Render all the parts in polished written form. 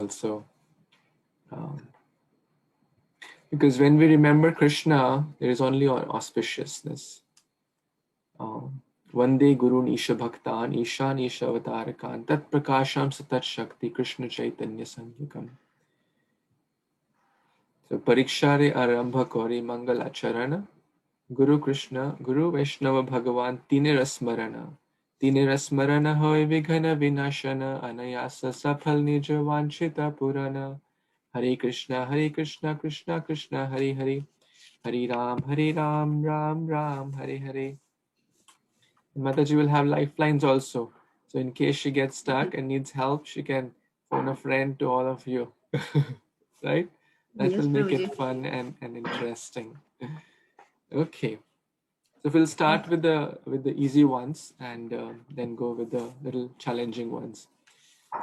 also. Because when we remember Krishna, there is only auspiciousness. Vande Gurun Isha Bhaktan, Ishan Isha Avatarakan, Tat Prakasham Satat Shakti, Krishna Chaitanya Sanyukam. So Parikshare Arambha Kori Mangala Charana, Guru Krishna, Guru Vaishnava Bhagavan, Tine Rasmarana. Tine Rasmarana Hoy Vighana Vinashana, Anayasa Safal Nija Vanchita Purana. Hare Krishna, Krishna Krishna, Hare Hare. Hare Ram, Ram Ram, Hare Hare. And Mataji will have lifelines also. So in case she gets stuck and needs help, she can phone a friend to all of you. Right? That Yes, will make Prabhuji. it fun and interesting. Okay. So we'll start with the easy ones and then go with the little challenging ones.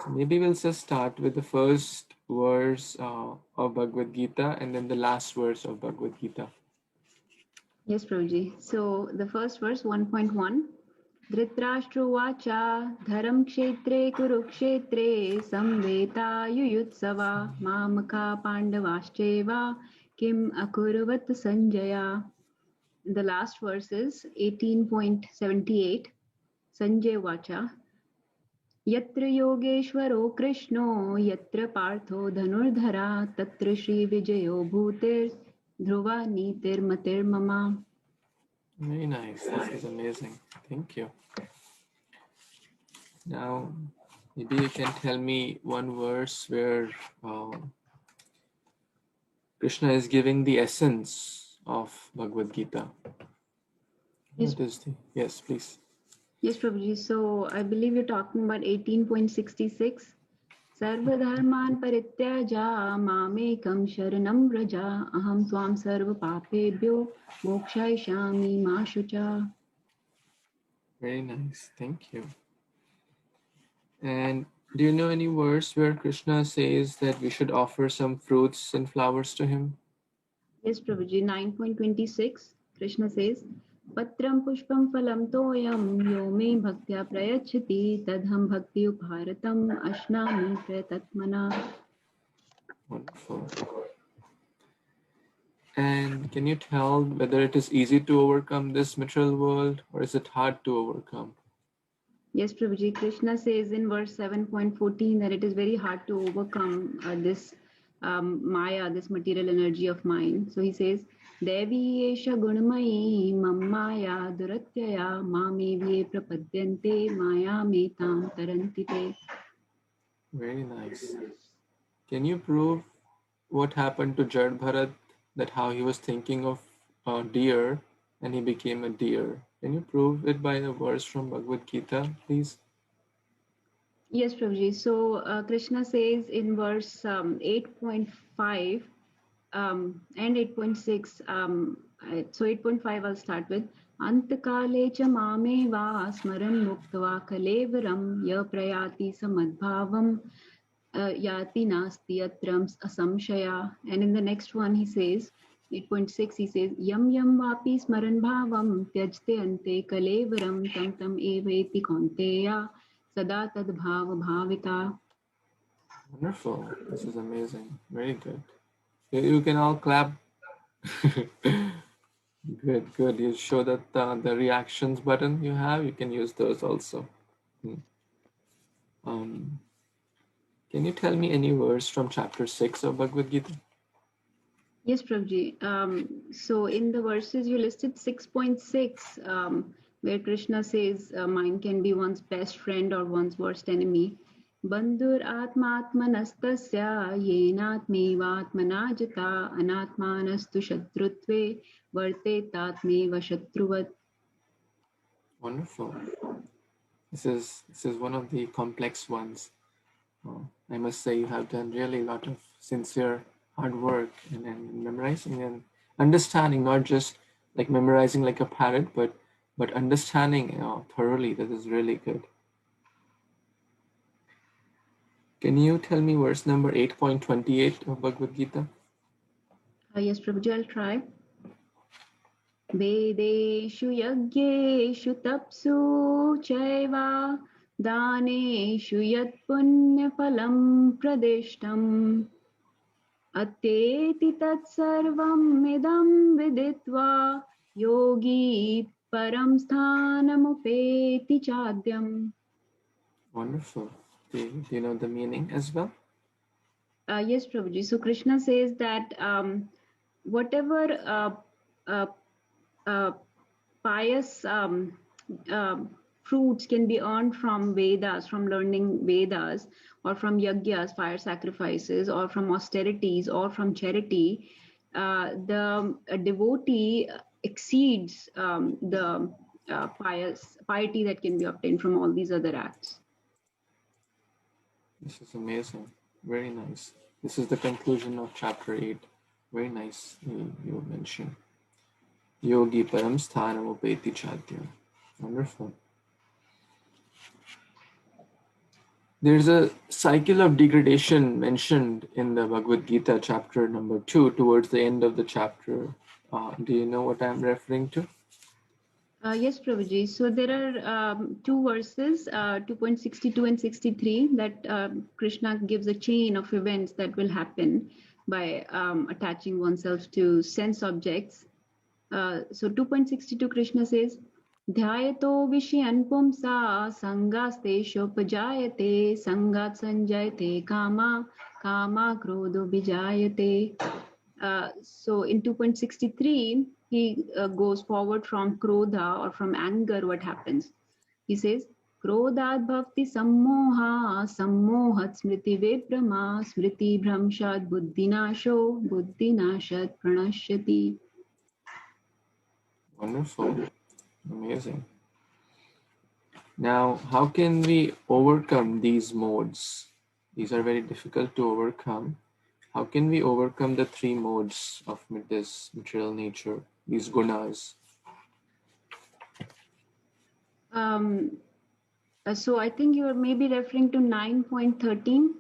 So maybe we'll just start with the first verse of Bhagavad Gita and then the last verse of Bhagavad Gita. Yes, Prabhuji. So the first verse, 1.1. Dhritarashtrovacha dharam kshetre kurukshetre samveta mamaka pandavascheva kim akurvat sanjaya. The last verse is 18.78. Sanjay Vacha. Yatra yogeshwaro krishno yatra partho dhanurdhara tatra shri vijayo bhutir dhruva nitir matir mama. Very nice. This is amazing. Thank you. Now, maybe you can tell me one verse where Krishna is giving the essence of Bhagavad Gita. Yes. What is the... Yes, please. Yes, Prabhuji. So I believe you're talking about 18.66. Sarvadharman parityaja mamekam sharanam vraja aham swam sarva papebhyo mokshaishami ma shucha. Very nice. Thank you. And do you know any verse where Krishna says that we should offer some fruits and flowers to him? Yes, Prabhuji. 9.26. Krishna says, Patram pushpam phalam toyam yo me bhaktya prayachati tadham bhakti uparatam ashnami pratatmana. Wonderful. And can you tell whether it is easy to overcome this material world or is it hard to overcome? Yes, Prabhuji. Krishna says in verse 7.14 that it is very hard to overcome this Maya, this material energy of mind. So he says, Devi esha gunamayi mammaya duratyaya mamevye prapadyante maya metam tarantite. Very nice. Can you prove what happened to Jad Bharat, that how he was thinking of a deer and he became a deer? Can you prove it by a verse from Bhagavad Gita, please? Yes, Prabhuji. So Krishna says in verse 8.5 and 8.6, so 8.5 I'll start with. Antakale cha mame va smaran muktva kalevaram ya prayati samadbhavam yati nasti atrams asamshaya. And in the next one he says, 8.6 he says, Yam yam vapi smaran bhavam tyajte ante kalevaram tam tam eveti konteya sada tad bhava bhavita. Wonderful. This is amazing. Very good. You can all clap. Good, good. You show that the reactions button you have, you can use those also. Can you tell me any verse from chapter 6 of Bhagavad Gita? Yes, Prabhuji. So in the verses you listed 6.6, where Krishna says mind can be one's best friend or one's worst enemy. Bandhur atmatmanastasya yenatmevatmana jata anatmanastu shatrutve varte tatmeva shatruvat. Wonderful. This is one of the complex ones. I must say you have done really a lot of sincere hard work and memorizing and understanding, not just like memorizing like a parrot, but understanding thoroughly. That is really good. Can you tell me verse number 8.28 of Bhagavad Gita? Yes, Prabhuji, I'll try. Vedeshu yagyeshu tapsu chaiva दानेषु यत् पुण्यफलं प्रदिष्टम् अत्येति तत्सर्वम् इदं विदित्वा योगी param sthanamupeti chadyam. Wonderful. Do you know the meaning as well? Yes, Prabhuji. So Krishna says that whatever uh, uh, pious fruits can be earned from Vedas, from learning Vedas, or from yajnas, fire sacrifices, or from austerities, or from charity, the devotee exceeds the piety that can be obtained from all these other acts. This is amazing. Very nice. This is the conclusion of chapter 8. Very nice you mentioned. Yogi param sthanam upeti chadya. Wonderful. There's a cycle of degradation mentioned in the Bhagavad Gita chapter number 2 towards the end of the chapter. Do you know what I'm referring to? Yes, Prabhuji. So there are two verses, 2.62 and 63, that Krishna gives a chain of events that will happen by attaching oneself to sense objects. So 2.62, Krishna says, Dhyayato Vishyan Pumsa Sangasteshopajayate Sangat Sanjayate Kama Kama Krodho Vijayate. So in 2.63, he goes forward from krodha or from anger. What happens? He says, Krodhat bhakti sammoha sammohat smriti vibrama smriti bhramshat buddhinasho buddhinashat pranashyati. Wonderful. Amazing. Now, how can we overcome these modes? These are very difficult to overcome. How can we overcome the three modes of this material nature, these gunas? So I think you are maybe referring to 9.13.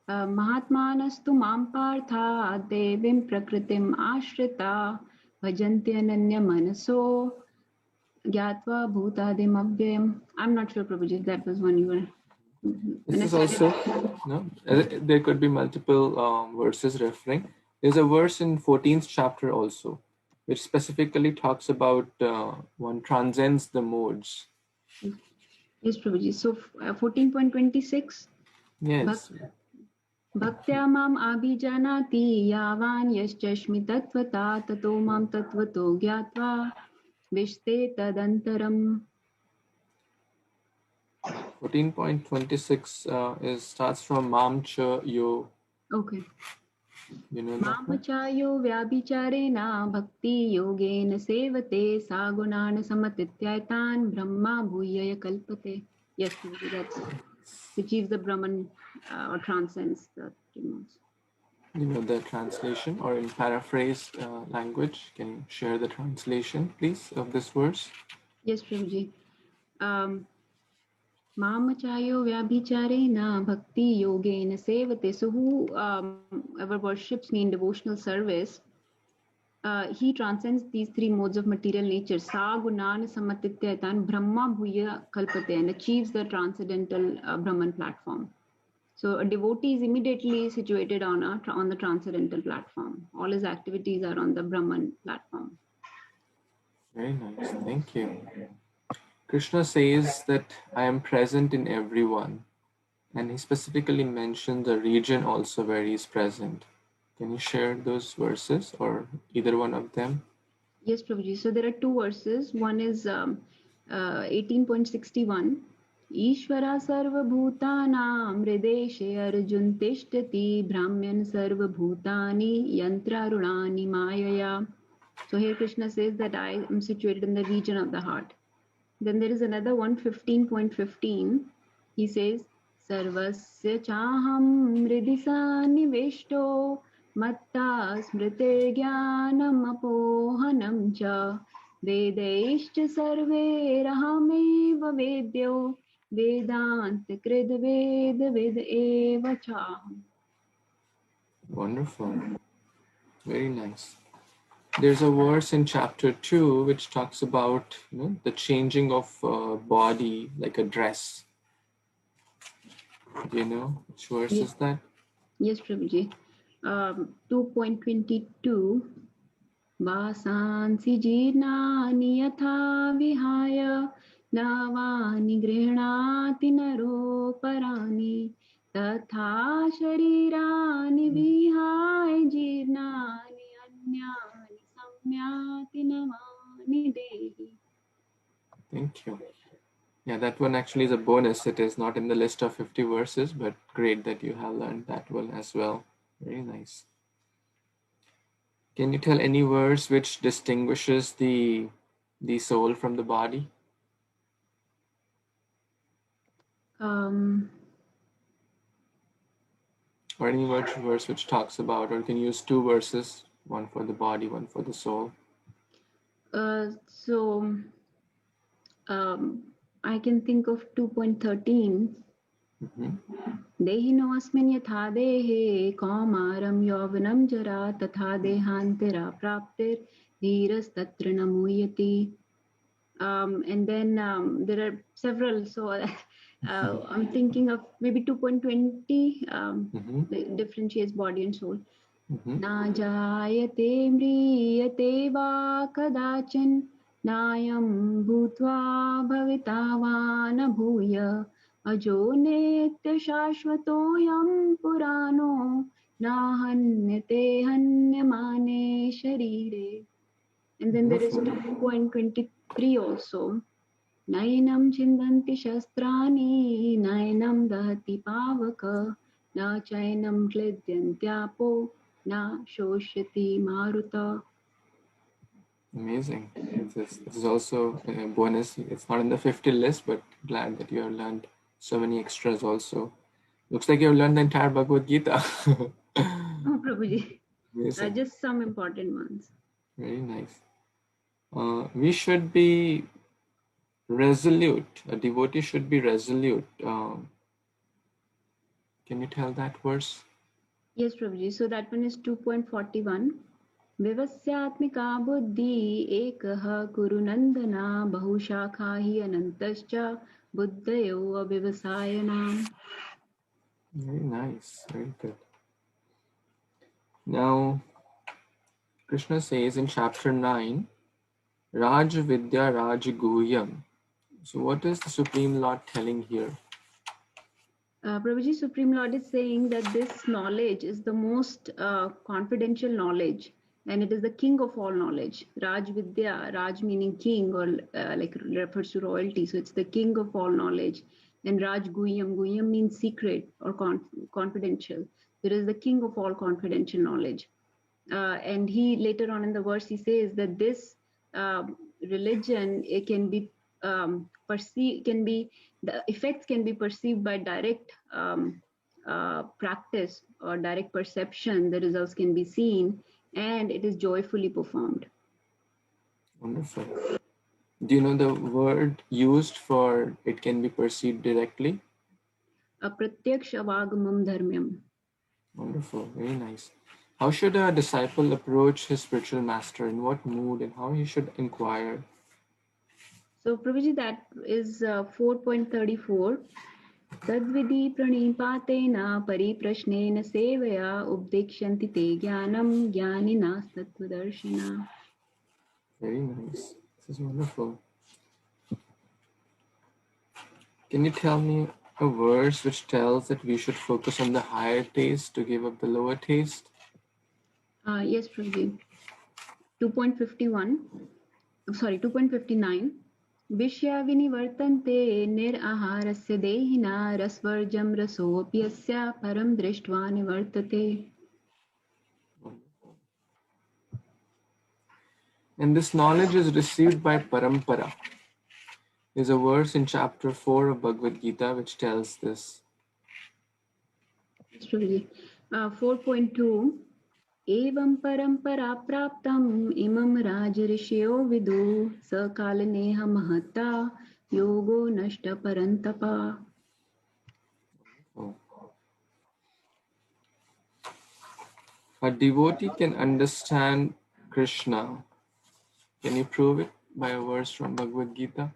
Mahatmanastu mam partha devim prakritim ashrita bhajantyananya manaso gyatva bhutadim avyayam. I'm not sure, Prabhuji, that was one you were. This is also, no, there could be multiple verses referring. There's a verse in 14th chapter also, which specifically talks about one transcends the modes. Yes, Prabhuji. So 14.26. Yes. Bhaktya mam abhijanati yavan yaschashmi tatvata tato mam tatvato gyatva vishte tadantaram. 14.26 starts from Mam Cha Yo. Okay. You know that one? Mamachayo vyabhicharena bhakti yogena sevate sagunana samatityaitan brahma bhuyaya kalpate. Yes, Prabhuji, that's achieves the Brahman or transcends the three modes. You know the translation, or in paraphrased language, can you share the translation, please, of this verse? Yes, Prabhuji. Mamachayo vyabhicharena bhakti yogena sevate. So whoever worships me in devotional service, he transcends these three modes of material nature. Sa gunan samatityatan brahma bhuya kalpate, and achieves the transcendental Brahman platform. So a devotee is immediately situated on the transcendental platform. All his activities are on the Brahman platform. Very nice, thank you. Krishna says that I am present in everyone, and he specifically mentions the region also where he is present. Can you share those verses or either one of them? Yes, Prabhuji. So there are two verses. One is 18.61. Ishvara sarva bhutanam hrideshe arjun tishtati brahmyan sarva bhutani yantrarunani mayaya. So here Krishna says that I am situated in the region of the heart. Then there is another one, 15.15. He says, Sarvasya chaham hridisa niveshto matta smrite jnanam apohanam cha vedaishcha sarve rahameva vedyo vedant krid ved eva chaham. Wonderful. Very nice. There's a verse in chapter 2 which talks about the changing of body like a dress. Do you know which verse Yes, is that? yes, Prabhuji. 2.22 वासांसि जीर्णानि यथा विहाय नवानि गृह्णाति नरोपराणि तथा शरीराणि विहाय जीर्णानि अन्यानि संयाति नवानि देहि. Thank you. Yeah, that one actually is a bonus. It is not in the list of 50 verses, but great that you have learned that one as well. Very nice. Can you tell any verse which distinguishes the soul from the body? Or any verse which talks about, or you can use two verses, one for the body, one for the soul. I can think of 2.13. देहिनोऽस्मिन् यथा देहे कौमारं यौवनं जरा तथा देहान्तरा प्राप्तिर्धीरस्तत्र न मुह्यति. And then there are several, so I'm thinking of maybe 2.20 differentiates body and soul. Na jayate mriyate va kadachan nayam bhutva bhavitava na bhuya ajo netya shashvatoyam purano na hanyate hanyamane sharire. And then there is 2.23 also. Nainam chindanti shastrani nainam dahati pavaka na chainam kledyantyaapo na shoshati maruta. Amazing. This is also a bonus. It's not in the 50 list, but glad that you have learned so many extras also. Looks like you have learned the entire Bhagavad Gita. Oh, Prabhuji. Amazing. Just some important ones. Very nice. We should be resolute. A devotee should be resolute. Can you tell that verse? Yes, Prabhuji. So that one is 2.41. विवस्यात्मिका बुद्धि एकः कुरु नन्दना बहुशाखा हि अनन्तश्च बुद्धयो अविवसायनाम्. Very nice. Very good. Now, Krishna says in chapter 9, Raj Vidya Raj Guhyam. So what is the Supreme Lord telling here? Prabhuji, Supreme Lord is saying that this knowledge is the most confidential knowledge, and it is the king of all knowledge. Raj Vidya, Raj meaning king, or like refers to royalty. So it's the king of all knowledge. And Raj Guhyam, Guhyam means secret or confidential. It is the king of all confidential knowledge. And he later on in the verse he says that this religion, it can be perceived, the effects can be perceived by direct practice or direct perception. The results can be seen, and it is joyfully performed. Wonderful. Do you know the word used for it can be perceived directly? Pratyaksha avagamam dharmyam. Wonderful. Very nice. How should a disciple approach his spiritual master? In what mood and how he should inquire? So, Prabhuji, that is 4.34. तद्विधि प्रणिपातेन परिप्रश्नेन सेवया उपदेक्ष्यन्ति ते ज्ञानं ज्ञानिनस्तत्त्वदर्शिनः. Very nice. This is wonderful. Can you tell me a verse which tells that we should focus on the higher taste to give up the lower taste? Yes, Prabhuji. 2.51. Sorry, 2.59. विषया विनिवर्तन्ते निराहारस्य देहिना रसवर्जं रसोऽप्यस्य परं दृष्ट्वा निवर्तते. And this knowledge is received by parampara. There's a verse in chapter 4 of Bhagavad Gita which tells this. 4.2. एवं परम्परा प्राप्तम् इमं राजऋषयो विदु सकालनेह महता योगो नष्ट परन्तपा. A devotee can understand Krishna. Can you prove it by a verse from Bhagavad Gita?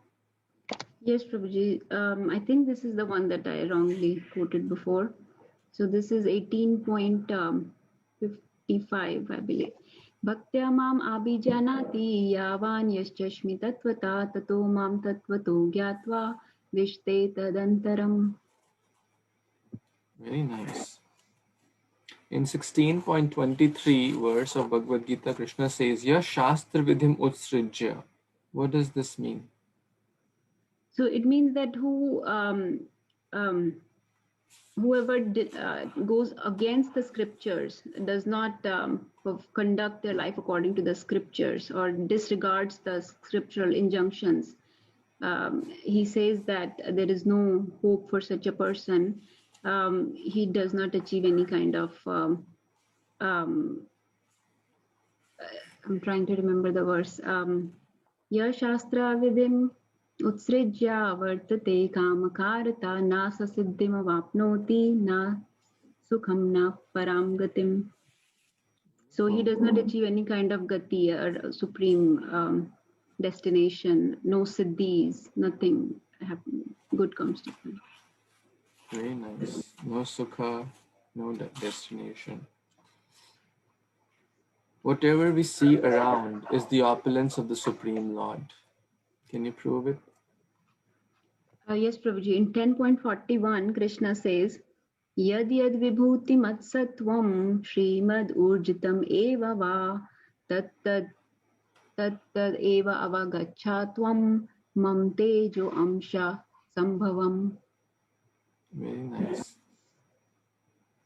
Yes, Prabhuji. I think this is the one that I wrongly quoted before. So this is 18.55, I believe. Bhaktya mam abhijanati yavan yaschashmi tatvata tato mam tatvato gyatva vishte tadantaram. Very nice. In 16.23 verse of Bhagavad Gita, Krishna says, Ya Shastra Vidhim Utsrijya. What does this mean? So it means that whoever goes against the scriptures, does not conduct their life according to the scriptures or disregards the scriptural injunctions, he says that there is no hope for such a person. He does not achieve any kind of I'm trying to remember the verse. Ya shastra vidim utsrijya vartate kamakarata na sasiddhim avapnoti na sukham na param gatim. So he does not achieve any kind of gati or supreme destination, no siddhis, nothing good comes to him. Very nice. No sukha, no destination. Whatever we see around is the opulence of the Supreme Lord. Can you prove it? Yes, Prabhuji. In 10.41, Krishna says, Yad yad vibhuti matsatvam Srimad urjitam eva va tat tad eva avagachatvam mam tejo amsha sambhavam. Very nice.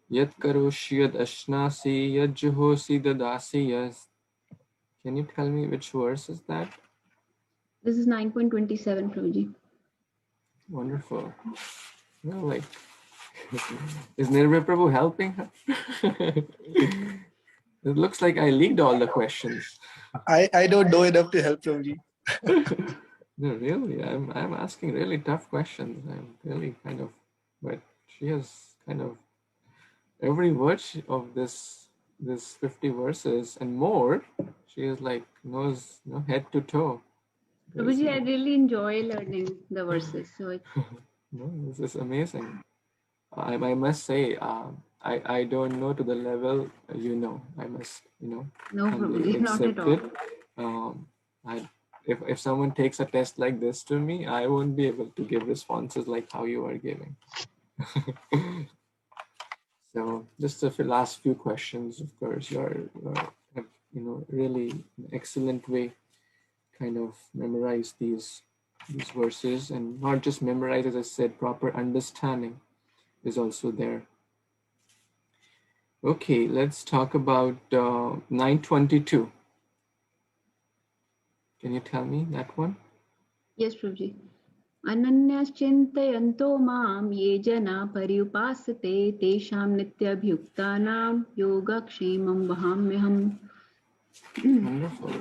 Yat karoshi yad ashnasi yad juhosi dadasi yas. Can you tell me which verse is that? This is 9.27, Prabhuji. Wonderful. Well, like, is Nirbhay Prabhu helping her? It looks like I leaked all the questions. I don't know enough to help Prabhuji. No, really, I'm asking really tough questions. I'm really kind of, but she has kind of every word of this 50 verses and more. She is like knows head to toe. Prabhuji, I really enjoy learning the verses. So No, this is amazing. I must say, I don't know to the level I must no, humbly Prabhuji, not at accept all. it. If someone takes a test like this to me, I won't be able to give responses like how you are giving. So just the last few questions, of course, you have really excellent way kind of memorize these verses, and not just memorize, as I said, proper understanding is also there. Okay, let's talk about 922. Can you tell me that one? Yes, Prabhuji. Ananyaschintayanto mam ye jana pariupasate tesham nityabhyuktanam yogakshemam vahamyaham. Wonderful.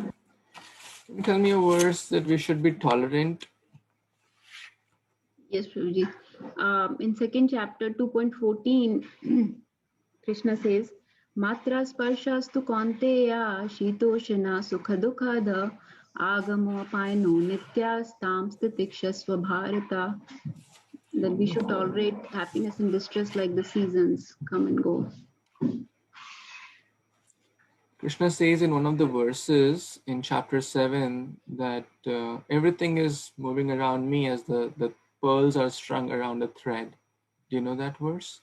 Can you tell me a verse that we should be tolerant? Yes, Prabhuji. In second chapter 2.14, Krishna says, Matra sparshastu kaunteya shitoshana sukhadukhada agamo apaino nityastam stitikshasva bharata. That we should tolerate happiness and distress like the seasons come and go. Krishna says in one of the verses in chapter 7 that everything is moving around me as the pearls are strung around a thread. Do you know that verse?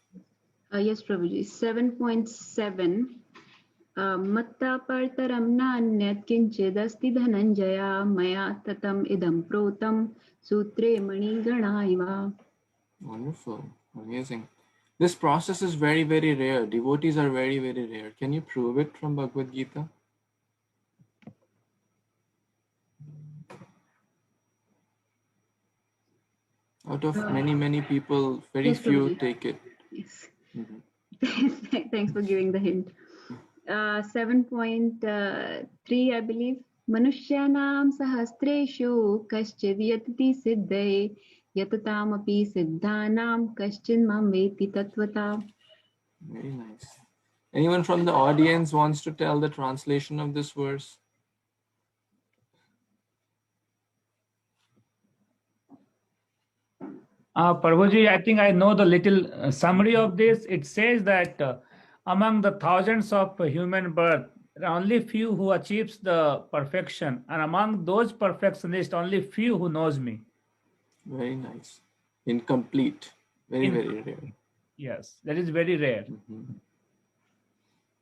Yes, Prabhuji. 7.7. Matta partaram nanyat kinchidasti dhananjaya maya tatam idam protam sutre mani ganaiva. Wonderful. Amazing. This process is very, very rare. Devotees are very, very rare. Can you prove it from Bhagavad Gita? Out of many people, very Yes, few Prabhuji. take it. Yes. Mhm. Thanks for giving the hint. 7.3, I believe. Manushyanam sahastreshu kaschid yatati siddhe yatataamapi siddhanam kaschin mam veti tatvata. Very nice. Anyone from the audience wants to tell the translation of this verse? Prabhuji, I think I know the little summary of this. It says that among the thousands of human birth, there are only few who achieves the perfection, and among those perfectionists, only few who knows me. Very nice. Incomplete. Very, In- very rare. Yes, that is very rare. Mhm.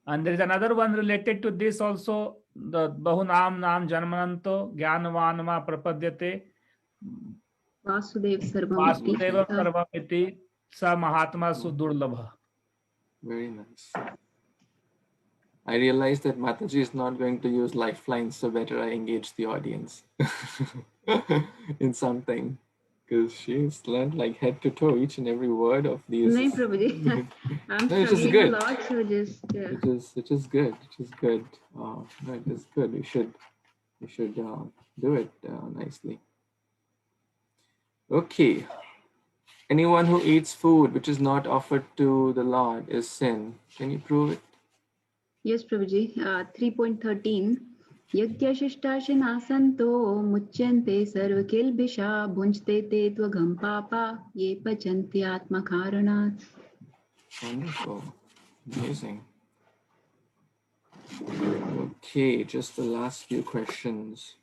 And there is another one related to this also. The Bahunam Nam Janmananto Jnanvanma Prapadyate Vasudev Sarvamiti. Vasudeva Sarvamiti Sa Mahatma Sudurlabha. Very nice. I realized that Mataji is not going to use lifelines, so better I engage the audience in something. Because she's learned like head to toe each and every word of these. No, Prabhuji. I'm No, it's just struggling a good. lot, so just It is good. It is good. No, it is good. We should do it nicely. Okay. Anyone who eats food which is not offered to the Lord is sin. Can you prove it? yes, Prabhuji. 3.13. Yagyashishtashin asanto muchyante sarvakilbisha bhunjte te tvagam papa ye pachanti atma karanat. Wonderful. Amazing. Okay, just the last few questions.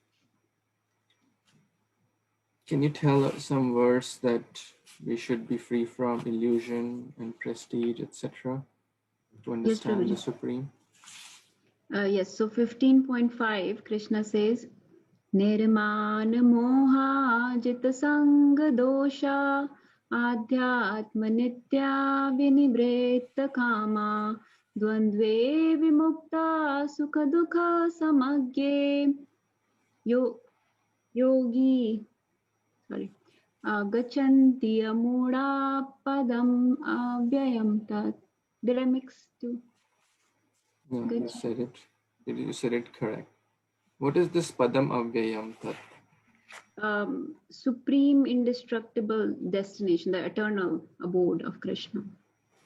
Can you tell us some verse that we should be free from illusion and prestige, etc., to understand the Prabhuji. Supreme? Yes, so 15.5, Krishna says, Nirman moha jita sanga dosha adhyatma nitya vinibhreta kama dvandve vimukta sukha dukha samagye yogi gachanti amura padam avyayam tat. Did I mix two? No, you Good. said it. You said it correct. What is this Padam Avyayam Tat? Supreme indestructible destination, the eternal abode of Krishna.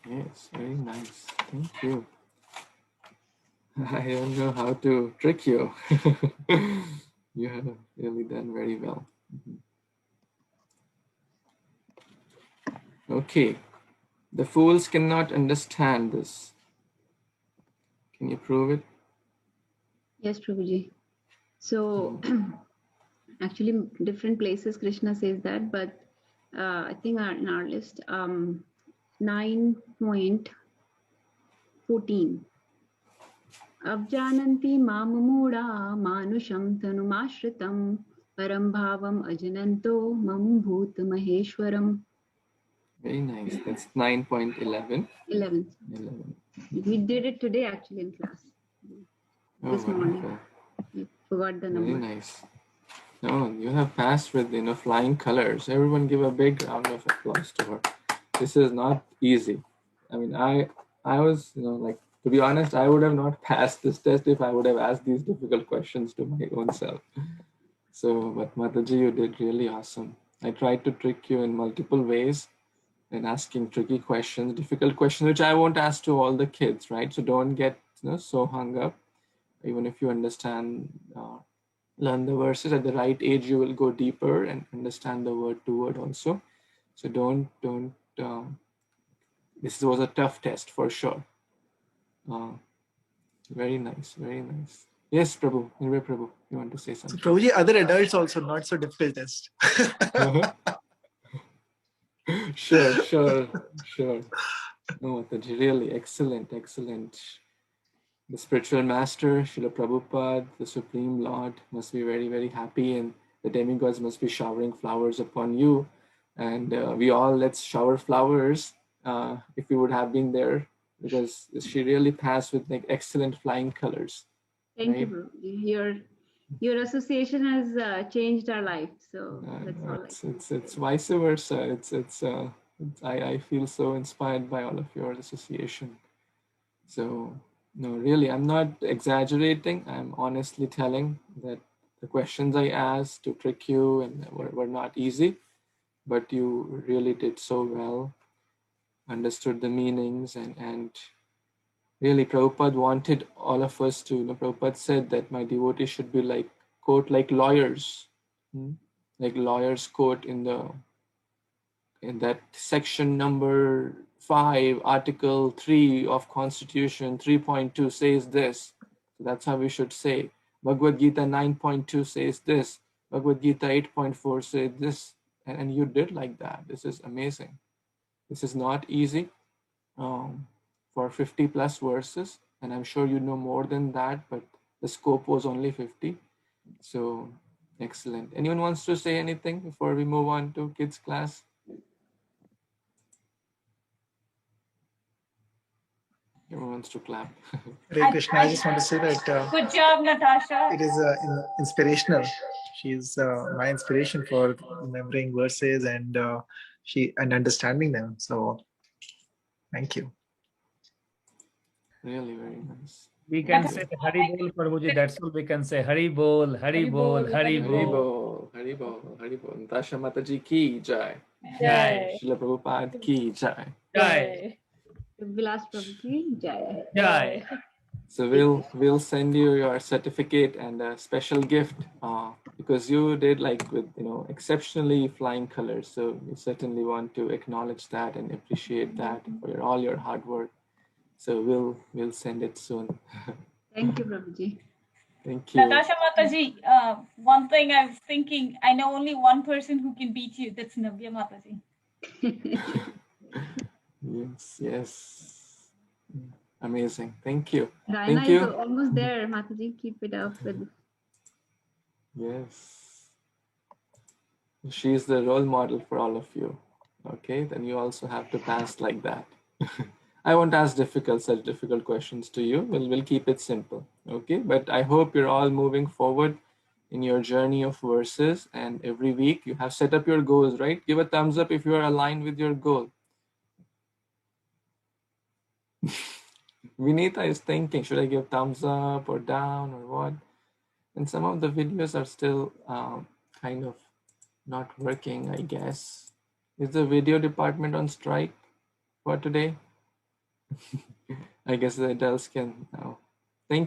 Yes, very nice. Thank you. I don't know how to trick you. You have really done very well. Okay. The fools cannot understand this. Can you prove it? Yes, Prabhuji. So actually different places Krishna says that, but I think in our list, 9.14. Avjananti mamamura manusham tanumashritam param bhavam ajananto mam bhut maheshwaram. Very nice. That's 9.11. 11. 11. We did it today actually in class. Oh, This morning. wonderful. I forgot the Very number. nice. No, you have passed with flying colors. Everyone give a big round of applause to her. This is not easy. I mean, I was like, to be honest, I would have not passed this test if I would have asked these difficult questions to my own self. So, but Mataji, you did really awesome. I tried to trick you in multiple ways and asking tricky questions, difficult questions, which I won't ask to all the kids, right? So don't get so hung up. Even if you understand, learn the verses at the right age, you will go deeper and understand the word to word also. So don't. This was a tough test for sure. Very nice, very nice. Yes, Prabhu. Anyway, Prabhu, you want to say So something? Prabhuji, other adults also not so difficult test. Sure. No, Mataji, really excellent. The spiritual master, Srila Prabhupada, the Supreme Lord, must be very, very happy, and the demigods must be showering flowers upon you. And we all, let's shower flowers if we would have been there, because she really passed with like excellent flying colors. Thank you, Right. bro. Your association has changed our life. So that's all. It's vice versa. I feel so inspired by all of your association. So no, really, I'm not exaggerating. I'm honestly telling that the questions I asked to trick you and were not easy, but you really did so well, understood the meanings, and Really, Prabhupada wanted all of us to, Prabhupada said that my devotees should be like, quote, like lawyers, like lawyers quote in that section number 5, article 3 of Constitution 3.2 says this. So that's how we should say. Bhagavad Gita 9.2 says this. Bhagavad Gita 8.4 says this. And you did like that. This is amazing. This is not easy. For 50 plus verses, and I'm sure you know more than that, but the scope was only 50. So excellent. Anyone wants to say anything before we move on to kids class? Everyone wants to clap. Hare Krishna, I just want to say that Good job, Natasha. it is inspirational. She is my inspiration for remembering verses and understanding them. So, thank you. Really very nice. We can say Hari Bol, Prabhuji. That's all we can say. Hari Bol, Hari Bol, Hari Bol. Hari Bol, Hari Bol. Natasha Mataji ki jai. Jai. Srila Prabhupada ki jai. Jai. Vilas Prabhu ki jai. Jai. So we'll send you your certificate and a special gift because you did like with exceptionally flying colors. So we certainly want to acknowledge that and appreciate that for all your hard work. So we'll send it soon. Thank you, Prabhuji. Thank you. Natasha Mataji, one thing I was thinking, I know only one person who can beat you. That's Navya Mataji. Yes. Amazing. Thank you. Diana Thank you. is almost there, Mataji. Keep it up with. Yes. She is the role model for all of you. Okay, then you also have to pass like that. I won't ask such difficult questions to you. We'll keep it simple. Okay, but I hope you're all moving forward in your journey of verses, and every week you have set up your goals, right? Give a thumbs up if you are aligned with your goal. Vinita is thinking, should I give thumbs up or down or what? And some of the videos are still kind of not working, I guess. Is the video department on strike for today? I guess the adults can now. Thank you.